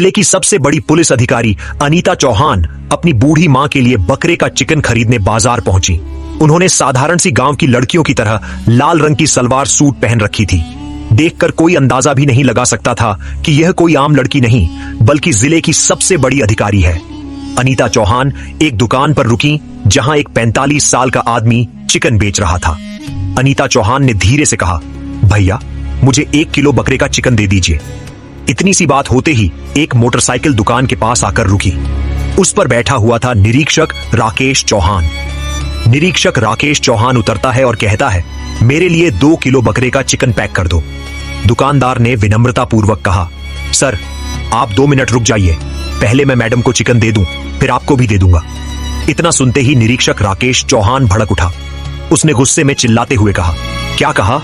जिले की सबसे बड़ी पुलिस अधिकारी अनीता चौहान अपनी बूढ़ी मां के लिए बकरे का चिकन खरीदने बाजार पहुंची। उन्होंने साधारण सी गांव की लड़कियों की तरह लाल रंग की सलवार सूट पहन रखी थी। देखकर कोई अंदाजा भी नहीं लगा सकता था कि यह कोई आम लड़की नहीं बल्कि जिले की सबसे बड़ी अधिकारी है। अनीता चौहान एक दुकान पर रुकी जहां एक 45 साल का आदमी चिकन बेच रहा था। अनीता चौहान ने धीरे से कहा, भैया मुझे 1 किलो बकरे का चिकन दे दीजिए। इतनी सी बात होते ही एक मोटरसाइकिल दुकान के पास आकर रुकी। उस पर बैठा हुआ था निरीक्षक राकेश चौहान। निरीक्षक राकेश चौहान उतरता है और कहता है, मेरे लिए 2 किलो बकरे का चिकन पैक कर दो। दुकानदार ने विनम्रता पूर्वक कहा, सर आप 2 मिनट रुक जाइए, पहले मैं मैडम को चिकन दे दूं, फिर आपको भी दे दूंगा। इतना सुनते ही निरीक्षक राकेश चौहान भड़क उठा। उसने गुस्से में चिल्लाते हुए कहा, क्या कहा?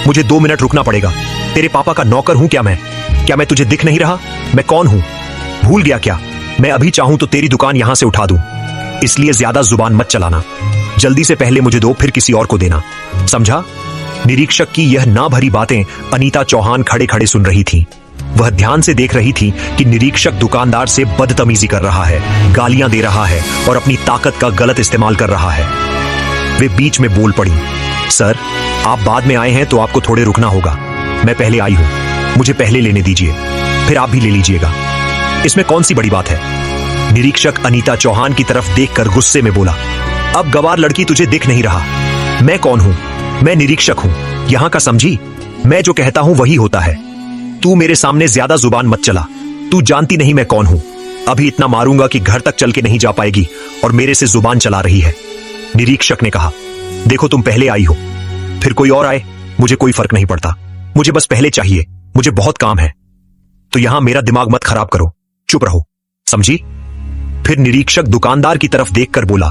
मुझे 2 मिनट रुकना पड़ेगा। तेरे पापा का नौकर हूं क्या मैं तुझे दिख नहीं रहा? मैं कौन हूं? भूल गया क्या? मैं अभी चाहूं तो तेरी दुकान यहां से उठा दूं। इसलिए ज्यादा जुबान मत चलाना। जल्दी से पहले मुझे दो, फिर किसी और को देना, समझा? निरीक्षक की यह ना भरी बातें अनीता चौहान खड़े खड़े सुन रही थी। वह ध्यान से देख रही थी कि निरीक्षक दुकानदार से बदतमीजी कर रहा है, गालियां दे रहा है और अपनी ताकत का गलत इस्तेमाल कर रहा है। वे बीच में बोल पड़ी, सर आप बाद में आए हैं तो आपको थोड़े रुकना होगा। मैं पहले आई हूं, मुझे पहले लेने दीजिए, फिर आप भी ले लीजिएगा। इसमें कौन सी बड़ी बात है? निरीक्षक अनीता चौहान की तरफ देखकर गुस्से में बोला, अब गवार लड़की तुझे दिख नहीं रहा? मैं कौन हूं? मैं निरीक्षक हूं, यहां का समझी? मैं जो कहता हूं वही होता है। तू मेरे सामने ज्यादा जुबान मत चला। तू जानती नहीं मैं कौन हूं। अभी इतना मारूंगा कि घर तक चल के नहीं जा पाएगी और मेरे से जुबान चला रही है। निरीक्षक ने कहा, देखो तुम पहले आई हो, फिर कोई और आए, मुझे कोई फर्क नहीं पड़ता। मुझे बस पहले चाहिए, मुझे बहुत काम है। तो यहां मेरा दिमाग मत खराब करो, चुप रहो, समझी? फिर निरीक्षक दुकानदार की तरफ देखकर बोला,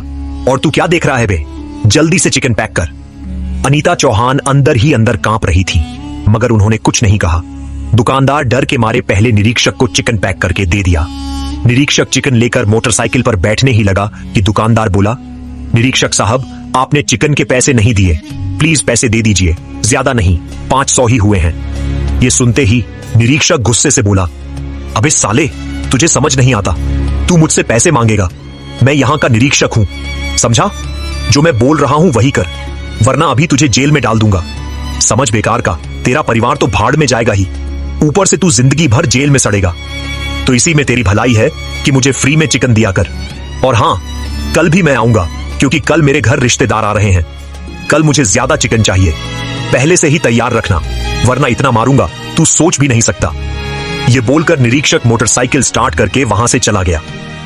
और तू क्या देख रहा है बे? जल्दी से चिकन पैक कर। अनीता चौहान अंदर ही अंदर कांप रही थी, मगर उन्होंने कुछ नहीं कहा। दुकानदार डर के मारे पहले निरीक्षक को चिकन पैक करके दे दिया। निरीक्षक चिकन लेकर मोटरसाइकिल पर बैठने ही लगा कि दुकानदार बोला, निरीक्षक साहब आपने चिकन के पैसे नहीं दिए, प्लीज पैसे दे दीजिए, ज्यादा नहीं, 500 ही हुए हैं। ये सुनते ही निरीक्षक गुस्से से बोला, अबे साले तुझे समझ नहीं आता, तू मुझसे पैसे मांगेगा? मैं यहां का निरीक्षक हूं, समझा? जो मैं बोल रहा हूं वही कर, वरना अभी तुझे जेल में डाल दूंगा। समझ बेकार का, तेरा परिवार तो भाड़ में जाएगा ही, ऊपर से तू जिंदगी भर जेल में सड़ेगा। तो इसी में तेरी भलाई है कि मुझे फ्री में चिकन दिया कर। और हां, कल भी मैं आऊंगा, क्योंकि कल मेरे घर रिश्तेदार आ रहे हैं। कल मुझे ज्यादा चिकन चाहिए, पहले से ही तैयार रखना, वरना इतना मारूंगा तू सोच भी नहीं सकता। यह बोलकर निरीक्षक मोटरसाइकिल स्टार्ट करके वहां से चला गया।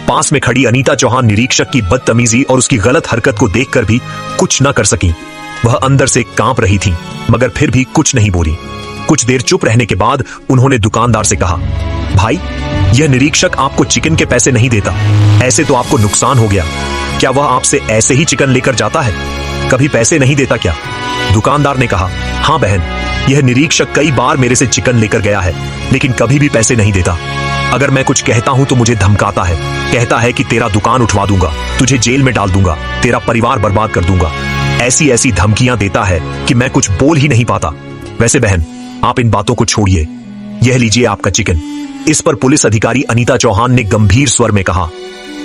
पास में खड़ी अनीता चौहान निरीक्षक की बदतमीजी और उसकी गलत हरकत को देखकर भी कुछ न कर सकी। वह अंदर से कांप रही थी, मगर फिर भी कुछ नहीं बोली। कुछ देर चुप रहने के बाद उन्होंने दुकानदार से कहा, भाई यह निरीक्षक आपको चिकन के पैसे नहीं देता, ऐसे तो आपको नुकसान हो गया। क्या वह आपसे ऐसे ही चिकन लेकर जाता है? कभी पैसे नहीं देता क्या? दुकानदार ने कहा, हाँ बहन, यह निरीक्षक कई बार मेरे से चिकन लेकर गया है, लेकिन कभी भी पैसे नहीं देता। अगर मैं कुछ कहता हूं तो मुझे धमकाता है, कहता है कि तेरा दुकान उठवा दूंगा, तुझे जेल में डाल दूंगा, तेरा परिवार बर्बाद कर दूंगा। ऐसी ऐसी धमकियां देता है कि मैं कुछ बोल ही नहीं पाता। वैसे बहन आप इन बातों को छोड़िए, यह लीजिए आपका चिकन। इस पर पुलिस अधिकारी अनीता चौहान ने गंभीर स्वर में कहा,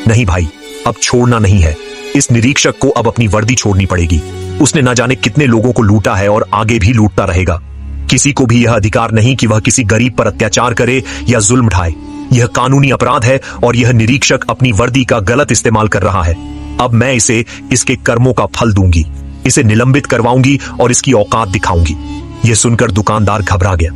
नहीं भाई, अब छोड़ना नहीं है। इस निरीक्षक को अब अपनी वर्दी छोड़नी पड़ेगी। उसने न जाने कितने लोगों को लूटा है और आगे भी लूटता रहेगा। किसी को भी यह अधिकार नहीं कि वह किसी गरीब पर अत्याचार करे या जुल्म ढाए। यह कानूनी अपराध है और यह निरीक्षक अपनी वर्दी का गलत इस्तेमाल कर रहा है। अब मैं इसे इसके कर्मों का फल दूंगी, इसे निलंबित करवाऊंगी और इसकी औकात दिखाऊंगी। यह सुनकर दुकानदार घबरा गया।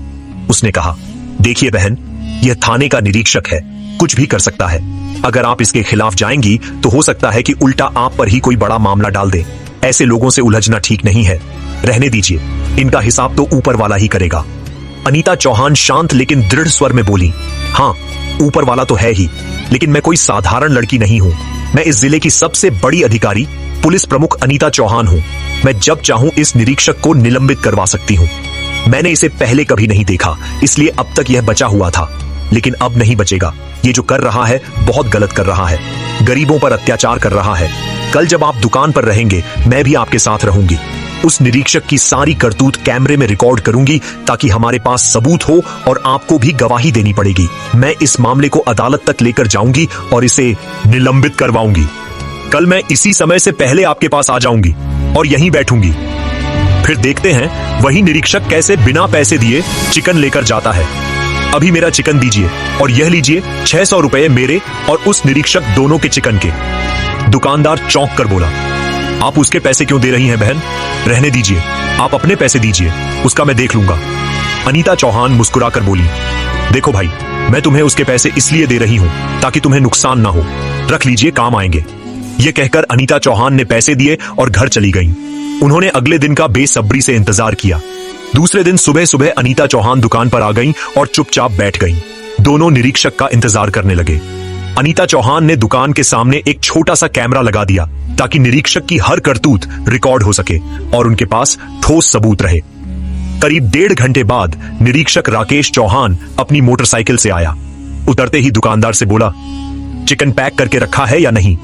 उसने कहा, देखिए बहन, यह थाने का निरीक्षक है, कुछ भी कर सकता है। अगर आप इसके खिलाफ जाएंगी तो हो सकता है कि उल्टा आप पर ही कोई बड़ा मामला डाल दे। ऐसे लोगों से उलझना ठीक नहीं है, रहने दीजिए, इनका हिसाब तो ऊपर वाला ही करेगा। अनीता चौहान शांत लेकिन दृढ़ स्वर में बोली, हाँ ऊपर वाला तो है ही, लेकिन मैं कोई साधारण लड़की नहीं हूं। मैं इस जिले की सबसे बड़ी अधिकारी पुलिस प्रमुख अनीता चौहान हूं। मैं जब चाहूं इस निरीक्षक को निलंबित करवा सकती हूं। मैंने इसे पहले कभी नहीं देखा, इसलिए अब तक यह बचा हुआ था, लेकिन अब नहीं बचेगा। ये जो कर रहा है बहुत गलत कर रहा है, गरीबों पर अत्याचार कर रहा है। कल जब आप दुकान पर रहेंगे मैं भी आपके साथ रहूंगी। उस निरीक्षक की सारी करतूत कैमरे में रिकॉर्ड करूंगी ताकि हमारे पास सबूत हो और आपको भी गवाही देनी पड़ेगी। मैं इस मामले को अदालत तक लेकर जाऊंगी और इसे निलंबित करवाऊंगी। कल मैं इसी समय से पहले आपके पास आ जाऊंगी और यहीं बैठूंगी। फिर देखते हैं वही निरीक्षक कैसे बिना पैसे दिए चिकन लेकर जाता है। अभी मेरा चिकन दीजिए और यह लीजिए 600 रुपए मेरे और उस निरीक्षक दोनों के चिकन के। दुकानदार चौंक कर बोला, आप उसके पैसे क्यों दे रही हैं बहन? रहने दीजिए, आप अपने पैसे दीजिए, उसका मैं देख लूंगा। अनीता चौहान मुस्कुराकर बोली, देखो भाई, मैं तुम्हें उसके पैसे इसलिए दे रही हूं ताकि तुम्हें नुकसान ना हो। रख लीजिए, काम आएंगे। यह कहकर अनीता चौहान ने पैसे दिए और घर चली गईं। उन्होंने अगले दिन का बेसब्री से इंतजार किया। दूसरे दिन सुबह सुबह अनीता चौहान दुकान पर आ गईं और चुपचाप बैठ गईं। दोनों निरीक्षक का इंतजार करने लगे। अनीता चौहान ने दुकान के सामने एक छोटा सा कैमरा लगा दिया ताकि निरीक्षक की हर करतूत रिकॉर्ड हो सके और उनके पास ठोस सबूत रहे। करीब 1.5 घंटे बाद निरीक्षक राकेश चौहान अपनी मोटरसाइकिल से आया। उतरते ही दुकानदार से बोला, चिकन पैक करके रखा है या नहीं?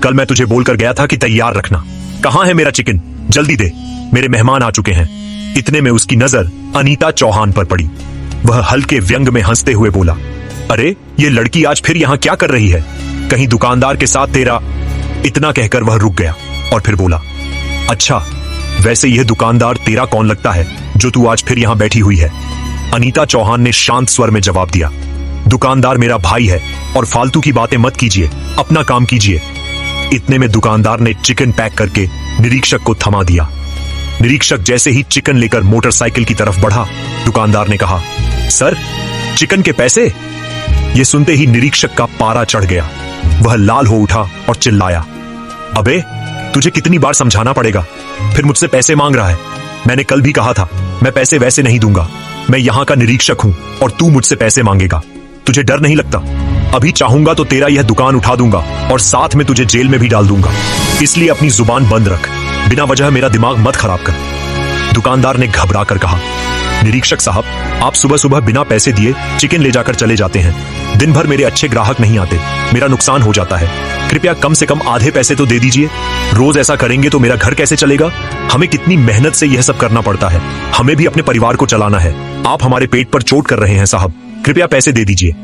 कल मैं तुझे बोलकर गया था कि तैयार रखना। कहां है मेरा चिकन? जल्दी दे, मेरे मेहमान आ चुके हैं। इतने में उसकी नजर अनीता चौहान पर पड़ी। वह हल्के व्यंग में हंसते हुए बोला, अरे ये लड़की आज फिर यहां क्या कर रही है? कहीं दुकानदार के साथ तेरा? इतना कहकर वह रुक गया और फिर बोला, अच्छा, वैसे यह दुकानदार तेरा कौन लगता है जो तू आज फिर यहां बैठी हुई है? अनीता चौहान ने शांत स्वर में जवाब दिया, दुकानदार मेरा भाई है और फालतू की बातें मत कीजिए, अपना काम कीजिए। इतने में दुकानदार ने चिकन पैक करके निरीक्षक को थमा दिया। निरीक्षक जैसे ही चिकन लेकर मोटरसाइकिल की तरफ बढ़ा, दुकानदार ने कहा, सर, चिकन के पैसे? यह सुनते ही निरीक्षक का पारा चढ़ गया। वह लाल हो उठा और चिल्लाया, अबे, तुझे कितनी बार समझाना पड़ेगा? फिर मुझसे पैसे मांग रहा है। मैंने कल भी कहा था, मैं पैसे वैसे नहीं दूंगा। मैं यहां का निरीक्षक हूं और तू मुझसे पैसे मांगेगा। तुझे डर नहीं लगता? अभी चाहूंगा तो तेरा यह दुकान उठा दूंगा और साथ में तुझे जेल में भी डाल दूंगा। इसलिए अपनी जुबान बंद रख, बिना वजह मेरा दिमाग मत खराब कर। दुकानदार ने घबरा कर कहा, निरीक्षक साहब, आप सुबह सुबह बिना पैसे दिए चिकन ले जाकर चले जाते हैं। दिन भर मेरे अच्छे ग्राहक नहीं आते, मेरा नुकसान हो जाता है। कृपया कम से कम आधे पैसे तो दे दीजिए। रोज ऐसा करेंगे तो मेरा घर कैसे चलेगा? हमें कितनी मेहनत से यह सब करना पड़ता है। हमें भी अपने परिवार को चलाना है। आप हमारे पेट पर चोट कर रहे हैं साहब, कृपया पैसे दे दीजिए।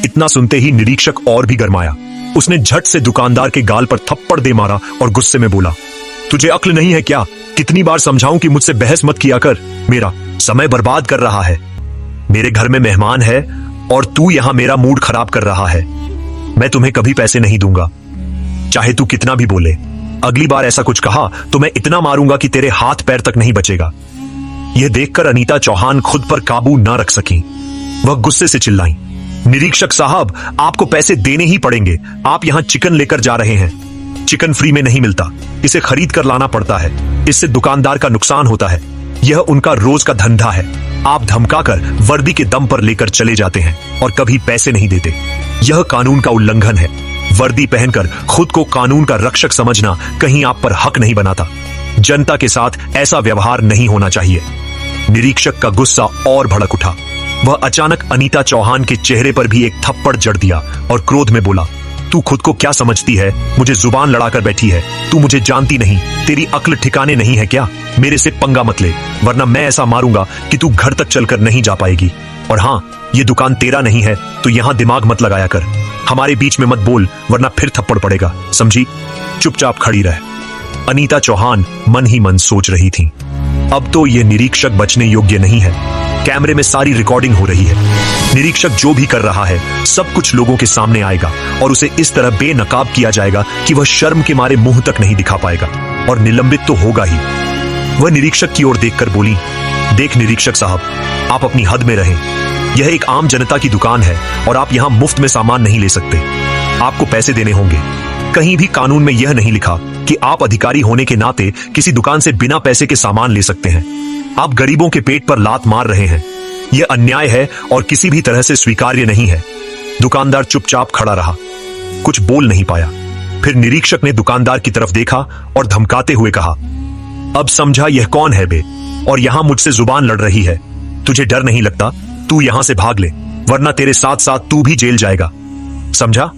इतना सुनते ही निरीक्षक और भी गरमाया। उसने झट से दुकानदार के गाल पर थप्पड़ दे मारा और गुस्से में बोला, तुझे अक्ल नहीं है क्या? कितनी बार समझाऊं कि मुझसे बहस मत किया कर, मेरा समय बर्बाद कर रहा है। मेरे घर में मेहमान है और तू यहां मेरा मूड खराब कर रहा है। मैं तुम्हें कभी पैसे नहीं दूंगा, चाहे तू कितना भी बोले। अगली बार ऐसा कुछ कहा तो मैं इतना मारूंगा कि तेरे हाथ पैर तक नहीं बचेगा। यह देखकर अनीता चौहान खुद पर काबू न रख सकी। वह गुस्से से चिल्लाई, निरीक्षक साहब, आपको पैसे देने ही पड़ेंगे। आप यहां चिकन लेकर जा रहे हैं। चिकन फ्री में नहीं मिलता, इसे खरीद कर लाना पड़ता है। इससे दुकानदार का नुकसान होता है। यह उनका रोज का धंधा है। आप धमकाकर वर्दी के दम पर लेकर चले जाते हैं और कभी पैसे नहीं देते। यह कानून का उल्लंघन है। वर्दी पहनकर खुद को कानून का रक्षक समझना कहीं आप पर हक नहीं बनाता। जनता के साथ ऐसा व्यवहार नहीं होना चाहिए। निरीक्षक का गुस्सा और भड़क उठा। वह अचानक अनीता चौहान के चेहरे पर भी एक थप्पड़ जड़ दिया और क्रोध में बोला, तू खुद को क्या समझती है? मुझे जुबान लड़ाकर बैठी है। तू मुझे जानती नहीं, तेरी अक्ल ठिकाने नहीं है क्या? मेरे से पंगा मत ले, वरना मैं ऐसा मारूंगा कि तू घर तक चलकर नहीं जा पाएगी। और हाँ, ये दुकान तेरा नहीं है तो यहां दिमाग मत लगाया कर। हमारे बीच में मत बोल, वरना फिर थप्पड़ पड़ेगा, समझी? चुपचाप खड़ी रह। अनीता चौहान मन ही मन सोच रही थी, अब तो यह निरीक्षक बचने योग्य नहीं है। कैमरे में सारी रिकॉर्डिंग हो रही है। निरीक्षक जो भी कर रहा है सब कुछ लोगों के सामने आएगा और उसे इस तरह बेनकाब किया जाएगा कि वह शर्म के मारे मुंह तक नहीं दिखा पाएगा और निलंबित तो होगा ही। वह निरीक्षक की ओर देखकर बोली, देख निरीक्षक साहब, आप अपनी हद में रहें। यह एक आम जनता की दुकान है और आप यहां मुफ्त में सामान नहीं ले सकते। आपको पैसे देने होंगे। कहीं भी कानून में यह नहीं लिखा कि आप अधिकारी होने के नाते किसी दुकान से बिना पैसे के सामान ले सकते हैं। आप गरीबों के पेट पर लात मार रहे हैं। यह अन्याय है और किसी भी तरह से स्वीकार्य नहीं है। दुकानदार चुपचाप खड़ा रहा, कुछ बोल नहीं पाया। फिर निरीक्षक ने दुकानदार की तरफ देखा और धमकाते हुए कहा, अब समझा यह कौन है बे, और यहां मुझसे जुबान लड़ रही है। तुझे डर नहीं लगता? तू यहां से भाग ले, वरना तेरे साथ साथ तू भी जेल जाएगा, समझा?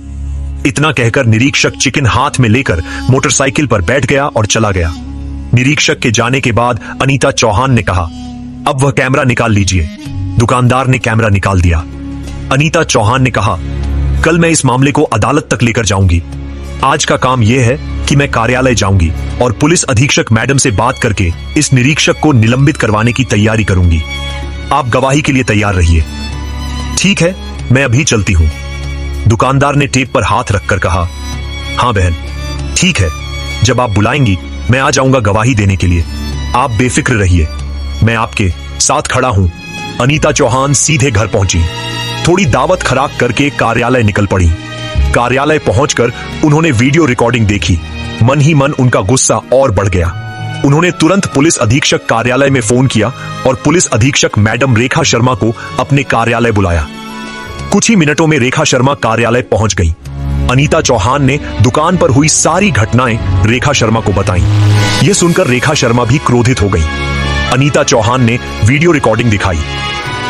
इतना कहकर निरीक्षक चिकन हाथ में लेकर मोटरसाइकिल पर बैठ गया और चला गया। निरीक्षक के जाने के बाद अनीता चौहान ने कहा, अब वह कैमरा निकाल लीजिए। दुकानदार ने कैमरा निकाल दिया। अनीता चौहान ने कहा, कल मैं इस मामले को अदालत तक लेकर जाऊंगी। आज का काम यह है कि मैं कार्यालय जाऊंगी और पुलिस अधीक्षक मैडम से बात करके इस निरीक्षक को निलंबित करवाने की तैयारी करूंगी। आप गवाही के लिए तैयार रहिए। ठीक है, मैं अभी चलती हूं। दुकानदार ने टेप पर हाथ रखकर कहा, हां बहन, ठीक है, जब आप बुलाएंगी मैं आ जाऊंगा गवाही देने के लिए। आप बेफिक्र रहिए, मैं आपके साथ खड़ा हूं। अनीता चौहान सीधे घर पहुंची। थोड़ी दावत खराक करके कार्यालय निकल पड़ी। कार्यालय पहुंचकर उन्होंने वीडियो रिकॉर्डिंग देखी। मन ही मन उनका गुस्सा और बढ़ गया। उन्होंने तुरंत पुलिस अधीक्षक कार्यालय में फोन किया और पुलिस अधीक्षक मैडम रेखा शर्मा को अपने कार्यालय बुलाया। कुछ ही मिनटों में रेखा शर्मा कार्यालय पहुंच गई। अनीता चौहान ने दुकान पर हुई सारी घटनाएं रेखा शर्मा को बताईं। यह सुनकर रेखा शर्मा भी क्रोधित हो गई। अनीता चौहान ने वीडियो रिकॉर्डिंग दिखाई।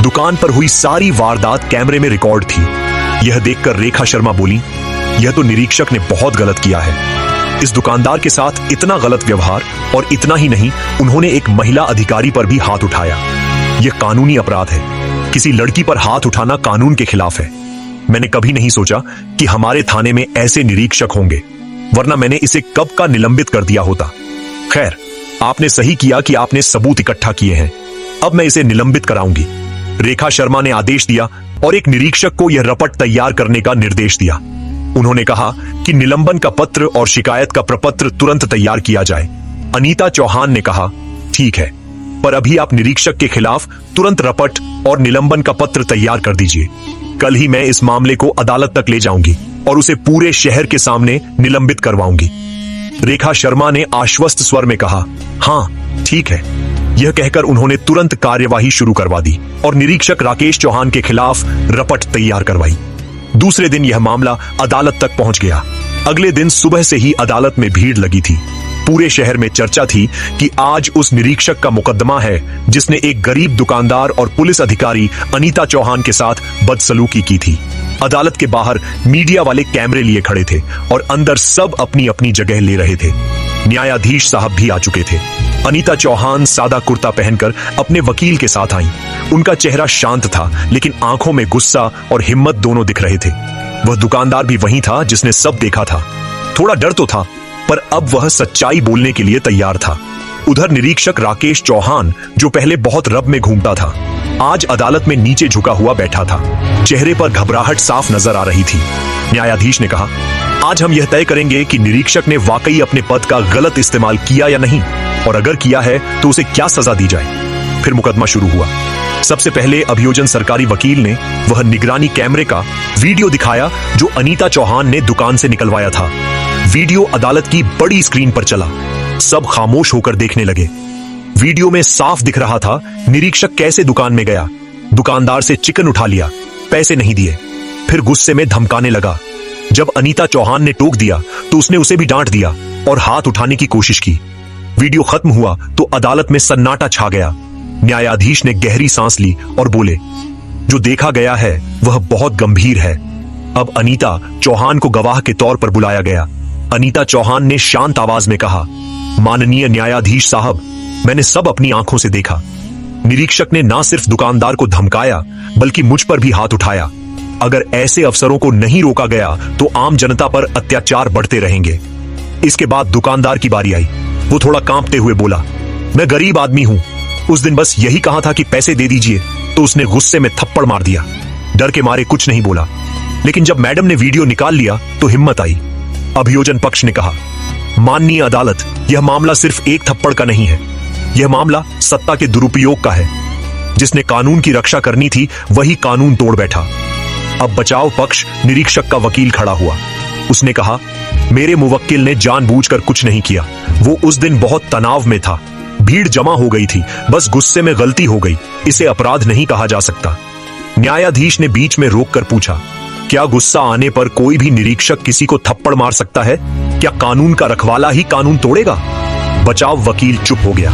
दुकान पर हुई सारी वारदात कैमरे में रिकॉर्ड थी। यह देखकर रेखा शर्मा बोली, यह तो निरीक्षक ने बहुत गलत किया है। इस दुकानदार के साथ इतना गलत व्यवहार, और इतना ही नहीं, उन्होंने एक महिला अधिकारी पर भी हाथ उठाया। यह कानूनी अपराध है। किसी लड़की पर हाथ उठाना कानून के खिलाफ है। मैंने कभी नहीं सोचा कि हमारे थाने में ऐसे निरीक्षक होंगे, वरना मैंने इसे कब का निलंबित कर दिया होता। खैर, आपने सही किया कि आपने सबूत इकट्ठा किए हैं। अब मैं इसे निलंबित कराऊंगी। रेखा शर्मा ने आदेश दिया और एक निरीक्षक को यह रपट तैयार करने का निर्देश दिया। उन्होंने कहा कि निलंबन का पत्र और शिकायत का प्रपत्र तुरंत तैयार किया जाए। अनीता चौहान ने कहा, ठीक है, पर अभी आप निरीक्षक के खिलाफ तुरंत रपट और निलंबन का पत्र तैयार कर दीजिए। कल ही मैं इस मामले को अदालत तक ले जाऊंगी और उसे पूरे शहर के सामने निलंबित करवाऊंगी। रेखा शर्मा ने आश्वस्त स्वर में कहा, हां ठीक है। यह कहकर उन्होंने तुरंत कार्यवाही शुरू करवा दी और निरीक्षक राकेश चौहान के खिलाफ रपट तैयार करवाई। दूसरे दिन यह मामला अदालत तक पहुंच गया। अगले दिन सुबह से ही अदालत में भीड़ लगी थी। पूरे शहर में चर्चा थी कि आज उस निरीक्षक का मुकदमा है जिसने एक गरीब दुकानदार और पुलिस अधिकारी अनीता चौहान के साथ बदसलूकी की थी। अदालत के बाहर मीडिया वाले कैमरे लिए खड़े थे और अंदर सब अपनी अपनी जगह ले रहे थे। न्यायाधीश साहब भी आ चुके थे। अनीता चौहान सादा कुर्ता पहनकर अपने वकील के साथ आईं। उनका चेहरा शांत था, लेकिन आंखों में गुस्सा और हिम्मत दोनों दिख रहे थे। वह दुकानदार भी वही था जिसने सब देखा था। थोड़ा डर तो था, पर अब वह सच्चाई बोलने के लिए तैयार था। उधर निरीक्षक राकेश चौहान, जो पहले बहुत रब में घूमता था, आज अदालत में नीचे झुका हुआ बैठा था। चेहरे पर घबराहट साफ नजर आ रही थी। न्यायाधीश ने कहा, आज हम यह तय करेंगे कि निरीक्षक ने वाकई अपने पद का गलत इस्तेमाल किया या नहीं, और अगर किया है तो उसे क्या सजा दी जाए। फिर मुकदमा शुरू हुआ। सबसे पहले अभियोजन सरकारी वकील ने वह निगरानी कैमरे का वीडियो दिखाया जो अनीता चौहान ने दुकान से निकलवाया था। वीडियो अदालत की बड़ी स्क्रीन पर चला। सब खामोश होकर देखने लगे। वीडियो में साफ दिख रहा था निरीक्षक कैसे दुकान में गया, दुकानदार से चिकन उठा लिया, पैसे नहीं दिए, फिर गुस्से में धमकाने लगा। जब अनीता चौहान ने टोक दिया तो उसने उसे भी डांट दिया और हाथ उठाने की कोशिश की। वीडियो खत्म हुआ तो अदालत में सन्नाटा छा गया। न्यायाधीश ने गहरी सांस ली और बोले, जो देखा गया है वह बहुत गंभीर है। अब अनीता चौहान को गवाह के तौर पर बुलाया गया। अनीता चौहान ने शांत आवाज में कहा, माननीय न्यायाधीश साहब, मैंने सब अपनी आंखों से देखा। निरीक्षक ने ना सिर्फ दुकानदार को धमकाया बल्कि मुझ पर भी हाथ उठाया। अगर ऐसे अफसरों को नहीं रोका गया तो आम जनता पर अत्याचार बढ़ते रहेंगे। इसके बाद दुकानदार की बारी आई। वो थोड़ा कांपते हुए बोला, मैं गरीब आदमी हूं, उस दिन बस यही कहा था कि पैसे दे दीजिए, तो उसने गुस्से में थप्पड़ मार दिया। डर के मारे कुछ नहीं बोला, लेकिन जब मैडम ने वीडियो निकाल लिया तो हिम्मत आई। अभियोजन पक्ष ने कहा, माननीय अदालत, यह मामला सिर्फ एक थप्पड़ का नहीं है, यह मामला सत्ता के दुरुपयोग का है। जिसने कानून की रक्षा करनी थी वही कानून तोड़ बैठा। अब बचाव पक्ष निरीक्षक का वकील खड़ा हुआ। उसने कहा, मेरे मुवक्किल ने जानबूझकर कुछ नहीं किया। वो उस दिन बहुत तनाव में था, भीड़ जमा हो गई थी, बस गुस्से में गलती हो गई, इसे अपराध नहीं कहा जा सकता। न्यायाधीश ने बीच में रोककर पूछा, क्या गुस्सा आने पर कोई भी निरीक्षक किसी को थप्पड़ मार सकता है? क्या कानून का रखवाला ही कानून तोड़ेगा? बचाव वकील चुप हो गया।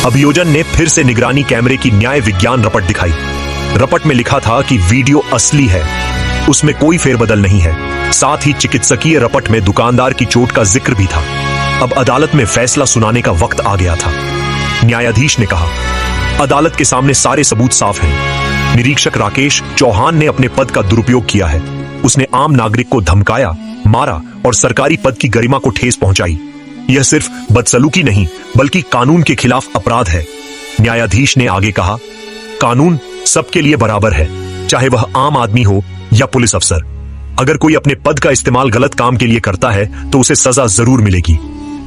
अभियोजन ने फिर से निगरानी कैमरे की न्याय विज्ञान रपट दिखाई। रपट में लिखा था कि वीडियो असली है, उसमें कोई फेरबदल नहीं है। साथ ही चिकित्सकीय रपट में दुकानदार की चोट का जिक्र भी था। अब अदालत में फैसला सुनाने का वक्त आ गया था। न्यायाधीश ने कहा, अदालत के सामने सारे सबूत साफ हैं। निरीक्षक राकेश चौहान ने अपने पद का दुरुपयोग किया है। उसने आम नागरिक को धमकाया, मारा और सरकारी पद की गरिमा को ठेस पहुंचाई। यह सिर्फ बदसलूकी नहीं बल्कि कानून के खिलाफ अपराध है। न्यायाधीश ने आगे कहा, कानून सबके लिए बराबर है, चाहे वह आम आदमी हो या पुलिस अफसर। अगर कोई अपने पद का इस्तेमाल गलत काम के लिए करता है तो उसे सजा जरूर मिलेगी।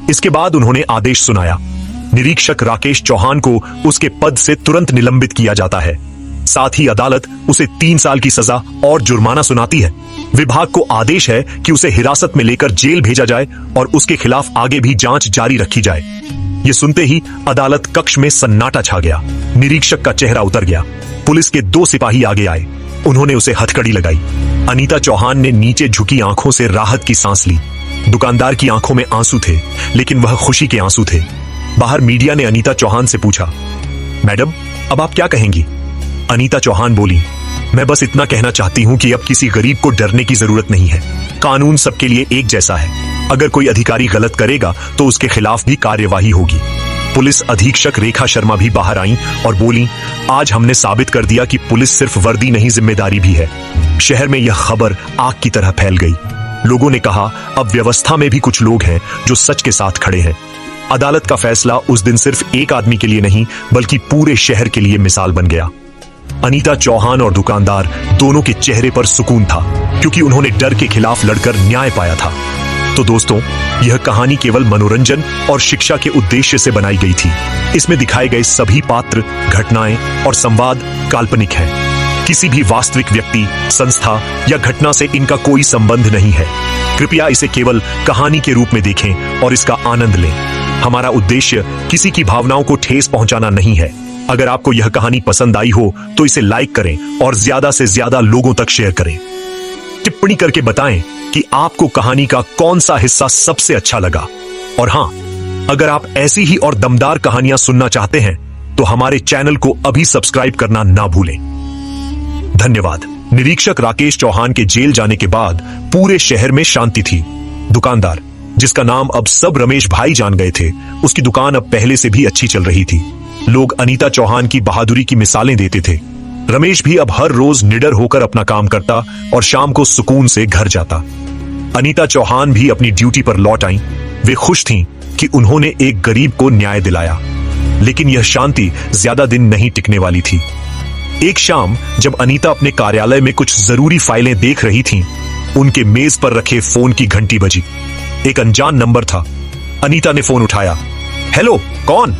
इसके बाद उन्होंने आदेश सुनाया, निरीक्षक राकेश चौहान को उसके पद से तुरंत निलंबित किया जाता है। साथ ही अदालत उसे 3 साल की सजा और जुर्माना सुनाती है। विभाग को आदेश है कि उसे हिरासत में लेकर जेल भेजा जाए और उसके खिलाफ आगे भी जांच जारी रखी जाए। ये सुनते ही अदालत कक्ष में सन्नाटा छा गया। निरीक्षक का चेहरा उतर गया। पुलिस के 2 सिपाही आगे आए। उन्होंने उसे हथकड़ी लगाई। अनीता चौहान ने नीचे झुकी आंखों से राहत की सांस ली। दुकानदार की आंखों में आंसू थे, लेकिन वह खुशी के आंसू थे। बाहर मीडिया ने अनीता चौहान से पूछा, मैडम अब आप क्या कहेंगी? अनीता चौहान बोली, मैं बस इतना कहना चाहती हूं कि अब किसी गरीब को डरने की जरूरत नहीं है। कानून सबके लिए एक जैसा है। अगर कोई अधिकारी गलत करेगा तो उसके खिलाफ भी कार्यवाही होगी। पुलिस अधीक्षक रेखा शर्मा भी बाहर आईं और बोली, आज हमने साबित कर दिया कि पुलिस सिर्फ वर्दी नहीं जिम्मेदारी भी है। शहर में यह खबर आग की तरह फैल गई। लोगों ने कहा, अब व्यवस्था में भी कुछ लोग हैं जो सच के साथ खड़े हैं। अदालत का फैसला उस दिन सिर्फ एक आदमी के लिए नहीं बल्कि पूरे शहर के लिए मिसाल बन गया। अनीता चौहान और दुकानदार दोनों के चेहरे पर सुकून था, क्योंकि उन्होंने डर के खिलाफ लड़कर न्याय पाया था। तो दोस्तों, यह कहानी केवल मनोरंजन और शिक्षा के उद्देश्य से बनाई गई थी। इसमें दिखाए गए सभी पात्र, घटनाएं और संवाद काल्पनिक हैं। किसी भी वास्तविक व्यक्ति, संस्था या घटना से इनका कोई संबंध नहीं है। कृपया इसे केवल कहानी के रूप में देखें और इसका आनंद लें। हमारा उद्देश्य किसी की भावनाओं को ठेस पहुंचाना नहीं है। अगर आपको यह कहानी पसंद आई हो तो इसे लाइक करें और ज्यादा से ज्यादा लोगों तक शेयर करें। टिप्पणी करके बताएं कि आपको कहानी का कौन सा हिस्सा सबसे अच्छा लगा। और हां, अगर आप ऐसी ही और दमदार कहानियां सुनना चाहते हैं तो हमारे चैनल को अभी सब्सक्राइब करना ना भूलें। धन्यवाद। निरीक्षक राकेश चौहान के जेल जाने के बाद पूरे शहर में शांति थी। दुकानदार, जिसका नाम अब सब रमेश भाई जान गए थे, उसकी दुकान अब पहले से भी अच्छी चल रही थी। लोग अनीता चौहान की बहादुरी की मिसालें देते थे। रमेश भी अब हर रोज निडर होकर अपना काम करता और शाम को सुकून से घर जाता। अनीता चौहान भी अपनी ड्यूटी पर लौट आईं। वे खुश थीं कि उन्होंने एक गरीब को न्याय दिलाया। लेकिन यह शांति ज्यादा दिन नहीं टिकने वाली थी। एक शाम जब अनीता अपने कार्यालय में कुछ जरूरी फाइलें देख रही थीं, उनके मेज पर रखे फोन की घंटी बजी। एक अनजान नंबर था। अनीता ने फोन उठाया। हेलो, कौन?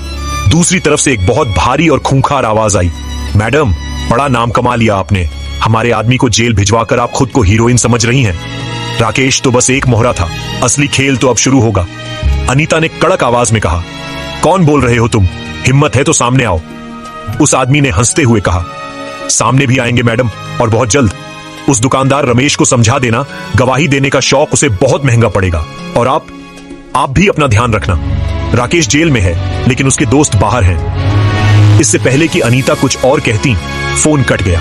दूसरी तरफ से एक बहुत भारी और खूंखार आवाज आई। मैडम, बड़ा नाम कमा लिया आपने। हमारे आदमी को जेल भिजवाकर आप खुद को हीरोइन समझ रही हैं। राकेश तो बस एक मोहरा था, असली खेल तो अब शुरू होगा। अनीता ने कड़क आवाज में कहा। कौन बोल रहे हो तुम? हिम्मत है तो सामने आओ। उस आदमी ने हंसते हुए कहा, सामने भी आएंगे मैडम, और बहुत जल्द। उस दुकानदार रमेश को समझा देना, गवाही देने का शौक उसे बहुत महंगा पड़ेगा। और आप भी अपना ध्यान रखना। राकेश जेल में है, लेकिन उसके दोस्त बाहर हैं। इससे पहले कि अनीता कुछ और कहती, फोन कट गया।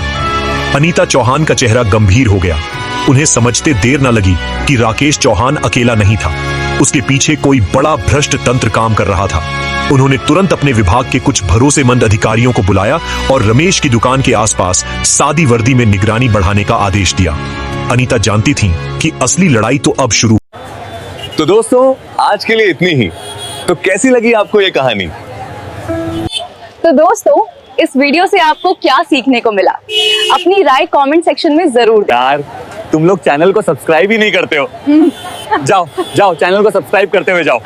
अनीता चौहान का चेहरा गंभीर हो गया। उन्हें समझते देर न लगी कि राकेश चौहान अकेला नहीं था। उसके पीछे कोई बड़ा भ्रष्ट तंत्र काम कर रहा था। उन्होंने तुरंत अपने विभाग के कुछ भरोसेमंद अधिकारियों को बुलाया और रमेश की दुकान के आसपास सादी वर्दी में निगरानी बढ़ाने का आदेश दिया। अनीता जानती थी कि असली लड़ाई तो अब शुरू। तो दोस्तों, आज के लिए इतनी ही। तो कैसी लगी आपको ये कहानी? तो दोस्तों, इस वीडियो से आपको क्या सीखने को मिला? अपनी राय कमेंट सेक्शन में जरूर दें। यार, तुम लोग चैनल को सब्सक्राइब ही नहीं करते हो। जाओ चैनल को सब्सक्राइब करते हुए जाओ।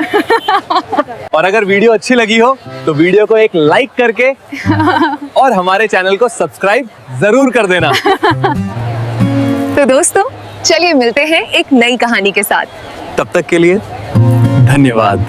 और अगर वीडियो अच्छी लगी हो तो वीडियो को एक लाइक करके और हमारे चैनल को सब्सक्राइब जरूर कर देना। तो दोस्तों, चलिए मिलते हैं एक नई कहानी के साथ। तब तक के लिए धन्यवाद।